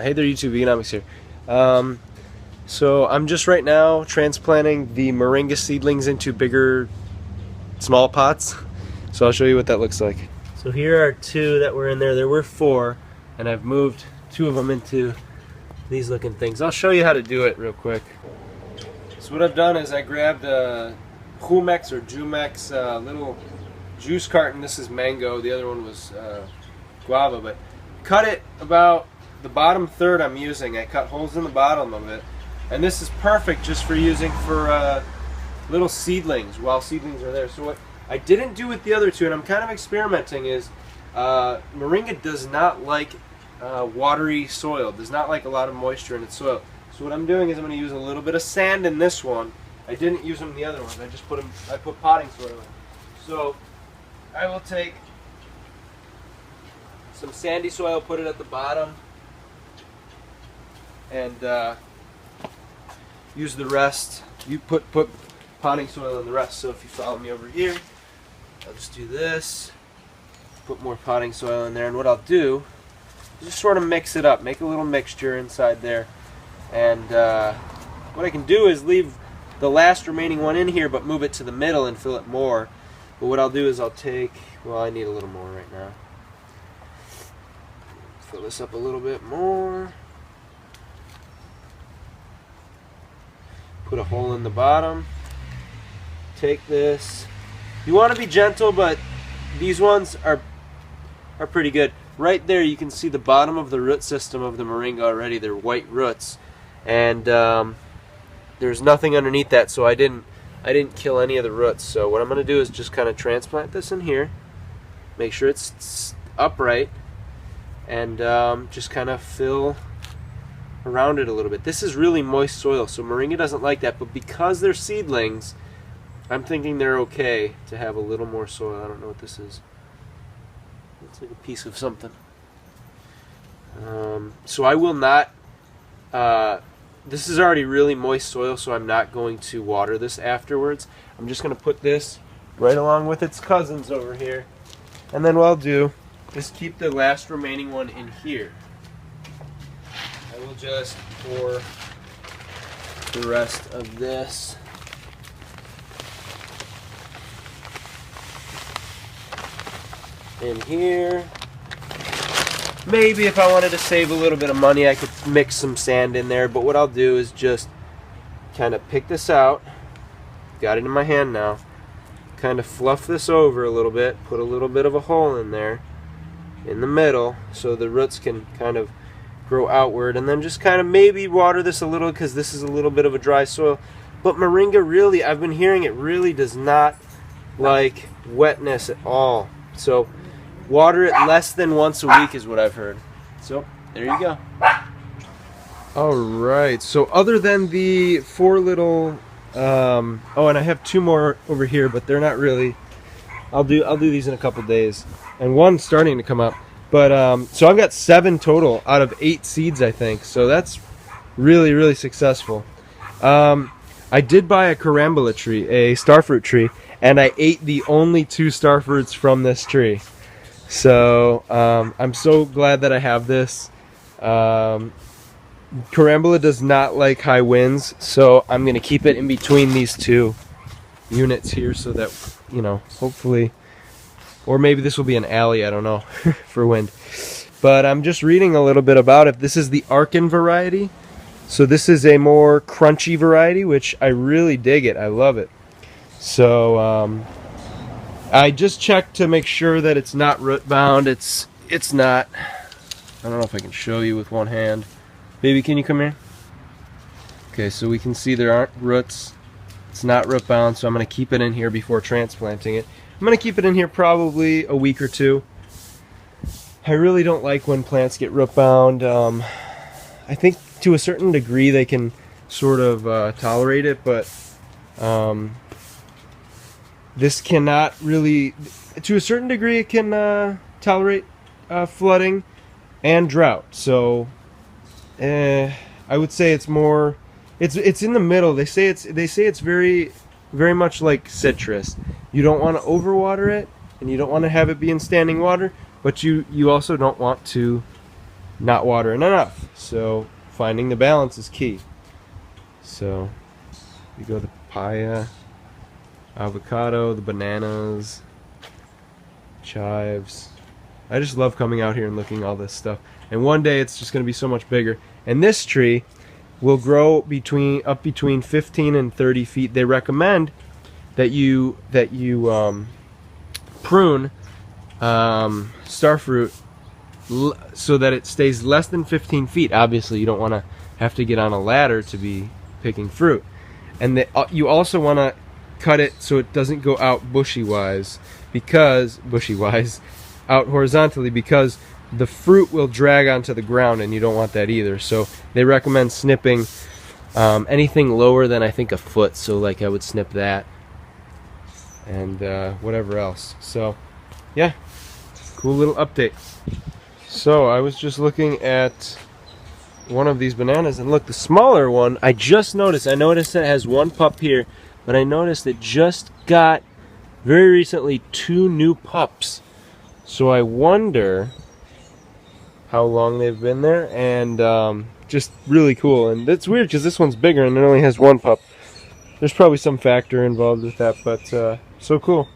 Hey there YouTube, Veganomix here. So I'm just right now transplanting the Moringa seedlings into bigger, small pots. So I'll show you what that looks like. So here are two that were in there. There were four, and I've moved two of them into these looking things. I'll show you how to do it real quick. So what I've done is I grabbed a Jumex or Jumex little juice carton. This is mango. The other one was guava, but cut it about the bottom third I'm using. I cut holes in the bottom of it, and this is perfect just for using for little seedlings while seedlings are there. So what I didn't do with the other two, and I'm kind of experimenting, is Moringa does not like watery soil, does not like a lot of moisture in its soil. So what I'm doing is I'm going to use a little bit of sand in this one. I didn't use them in the other ones. I just put them. I put potting soil in. So I will take some sandy soil, put it at the bottom, and use the rest. You put potting soil in the rest. So if you follow me over here, I'll just do this, put more potting soil in there, and what I'll do is just sort of mix it up, make a little mixture inside there. And what I can do is leave the last remaining one in here, but move it to the middle and fill it more. But what I'll do is I'll take, well, I need a little more right now. Fill this up a little bit more. Put a hole in the bottom. Take this. You want to be gentle, but these ones are pretty good. Right there you can see the bottom of the root system of the Moringa already. They're white roots, and there's nothing underneath that, so I didn't kill any of the roots. So what I'm going to do is just kind of transplant this in here, make sure it's upright, and just kind of fill around it a little bit. This is really moist soil, so Moringa doesn't like that, but because they're seedlings, I'm thinking they're okay to have a little more soil. I don't know what this is. It's like a piece of something. So I will not, this is already really moist soil, so I'm not going to water this afterwards. I'm just going to put this right along with its cousins over here. And then what I'll do is keep the last remaining one in here. I will just pour the rest of this in here. Maybe if I wanted to save a little bit of money, I could mix some sand in there, but what I'll do is just kind of pick this out. Got it in my hand now. Kind of fluff this over a little bit, put a little bit of a hole in there in the middle so the roots can kind of grow outward, and then just kind of maybe water this a little because this is a little bit of a dry soil. But Moringa really, I've been hearing it really does not like wetness at all. So water it less than once a week is what I've heard. So there you go. Alright, so other than the four little oh, and I have two more over here, but they're not really, I'll do these in a couple days, and one's starting to come up. But so I've got 7 total out of 8 seeds, I think. So that's really successful. I did buy a carambola tree, a starfruit tree, and I ate the only 2 starfruits from this tree. So I'm so glad that I have this. Carambola does not like high winds, so I'm going to keep it in between these 2 units here so that, you know, hopefully, or maybe this will be an alley, I don't know, for wind. But I'm just reading a little bit about it. This is the Arkin variety. So this is a more crunchy variety, which I really dig it. I love it. So I just checked to make sure that it's not root bound. It's not. I don't know if I can show you with one hand. Baby, can you come here? Okay, so we can see there aren't roots. It's not root bound, so I'm going to keep it in here before transplanting it. I'm going to keep it in here probably a week or 2. I really don't like when plants get root bound. I think to a certain degree they can sort of tolerate it, but this cannot really, to a certain degree it can tolerate flooding and drought. So I would say it's more, it's in the middle. They say it's very much like citrus. You don't want to overwater it, and you don't want to have it be in standing water, but you also don't want to not watering enough. So finding the balance is key. So you go the papaya, avocado, the bananas, chives. I just love coming out here and looking at all this stuff. And one day it's just going to be so much bigger. And this tree will grow up between 15 and 30 feet. They recommend that you prune Starfruit so that it stays less than 15 feet. Obviously, you don't want to have to get on a ladder to be picking fruit. And you also want to cut it so it doesn't go out bushy-wise, out horizontally, because the fruit will drag onto the ground and you don't want that either. So they recommend snipping anything lower than, I think, a foot. So like I would snip that and whatever else. So yeah, cool little update. So I was just looking at one of these bananas, and look, the smaller one, I noticed it has one pup here, but I noticed it just got very recently 2 new pups. So I wonder how long they've been there, and just really cool. And it's weird because this one's bigger and it only has 1 pup. There's probably some factor involved with that, but so cool.